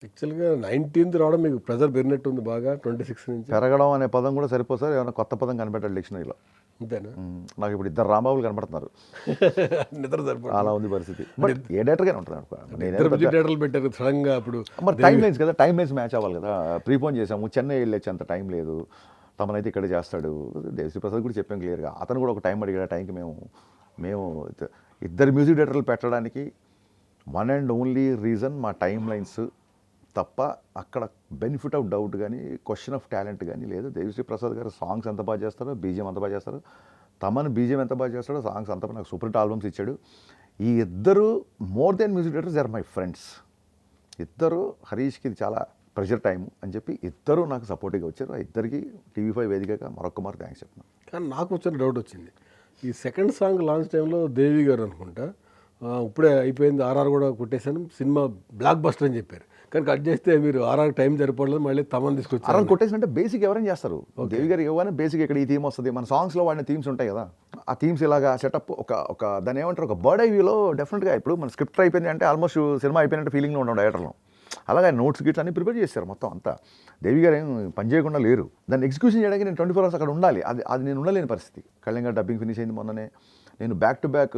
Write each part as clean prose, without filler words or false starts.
యాక్చువల్‌గా 19థ్ రావడం మీకు ప్రెషర్ పెరిగినట్టుంది బాగా 26 నుంచి. పెరగడం అనే పదం కూడా సరిపోదు సార్. ఏమైనా కొత్త పదం కనిపెట్టాలి డిక్షనరీలో. అంతేనా? నాకు ఇప్పుడు ఇద్దరు రాంబాబులు కనపడుతున్నారు. నిద్ర సరిపోవట్లేదు. అలా ఉంది పరిస్థితి. బట్ ఏ డైరెక్టర్‌గానే ఉంటాను. ఇద్దరు బిజీ డేటలు పెట్టారు సడన్‌గా అప్పుడు. మరి టైం లైన్స్ కదా, టైం లైన్స్ మ్యాచ్ అవ్వాలి కదా. ప్రీపోన్ చేసాము, చెన్నై వెళ్ళొచ్చు అంత టైం లేదు, తమనైతే ఇక్కడ చేస్తాడు. దేవిశ్రీ ప్రసాద్ కూడా చెప్పాం క్లియర్గా. అతను కూడా ఒక టైం అడిగాడు. ఆ టైంకి మేము ఇద్దరు మ్యూజిక్ డైరెక్టర్లు పెట్టడానికి వన్ అండ్ ఓన్లీ రీజన్ మా టైం లైన్స్ తప్ప అక్కడ బెనిఫిట్ ఆఫ్ డౌట్ కానీ క్వశ్చన్ ఆఫ్ టాలెంట్ కానీ లేదు. దేవిశ్రీ ప్రసాద్ గారు సాంగ్స్ ఎంత బాగా చేస్తారో, బీజిఎం ఎంత బాగా చేస్తారో, తమను బీజిఎం ఎంత బాగా చేస్తాడో, సాంగ్స్ అంత నాకు సూపర్ హిట్ ఆల్బమ్స్ ఇచ్చాడు. ఈ ఇద్దరు more than music directors are my friends. ఇద్దరు హరీష్కి ఇది చాలా ప్రెషర్ టైం అని చెప్పి ఇద్దరు నాకు సపోర్టివ్గా వచ్చారు. ఆ ఇద్దరికి TV5 వేదికగా మరొక్క మారు థ్యాంక్స్ చెప్తున్నాను. కానీ నాకు వచ్చిన డౌట్ వచ్చింది. ఈ సెకండ్ సాంగ్ లాంచ్ టైంలో దేవి గారు అనుకుంటా ఇప్పుడే అయిపోయింది, ఆర్ఆర్ కూడా కొట్టేశాను, సినిమా బ్లాక్ బస్టర్ అని చెప్పారు. కానీ కట్ చేస్తే మీరు ఆర్ఆర్ టైం సరిపోవట్లేదు, మళ్ళీ తమను తీసుకొచ్చారు. అలా కొట్టేసినట్టే బేసిక్ ఎవరైనా చేస్తారు. దేవి గారు ఇవ్వగానే బేసిక్ ఇక్కడ ఈ థీమ్ వస్తుంది. మన సాంగ్స్లో వాడిన థీమ్స్ ఉంటాయి కదా, ఆ థీమ్స్ ఇలాగా సెటప్ ఒక దాన్ని ఏమంటారు, ఒక బర్డ్ ఐ వ్యూలో డెఫినెట్గా ఇప్పుడు మన స్క్రిప్ట్ అయిపోయింది అంటే ఆల్మోస్ట్ సినిమా అయిపోయినట్టు ఫీలింగ్లో ఉండడం డైరెక్టర్లో. అలాగే నోట్స్ గిట్స్ అన్ని ప్రిపేర్ చేశారు మొత్తం అంతా. దేవి గారు ఏం పని చేయకుండా లేరు. దాన్ని ఎగ్జిక్యూషన్ చేయడానికి నేను 24 hours అక్కడ ఉండాలి. అది నేను ఉండలేని పరిస్థితి. కళ్యాణ్ గారు డబ్బింగ్ ఫినిష్ అయింది మొన్ననే. నేను back to back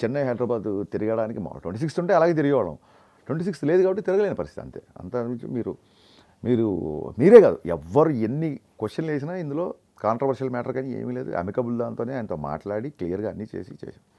Chennai Hyderabad తిరగడానికి 26 ఉంటే అలాగే తిరిగేవాళ్ళం. 26 లేదు కాబట్టి తిరగలేని పరిస్థితి అంతే. అంత మీరే కాదు ఎవ్వరు ఎన్ని క్వశ్చన్లు వేసినా ఇందులో కాంట్రవర్షియల్ మ్యాటర్ కానీ ఏమీ లేదు. అమికబుల్ దాంతోనే ఆయనతో మాట్లాడి క్లియర్గా అన్నీ చేసాం.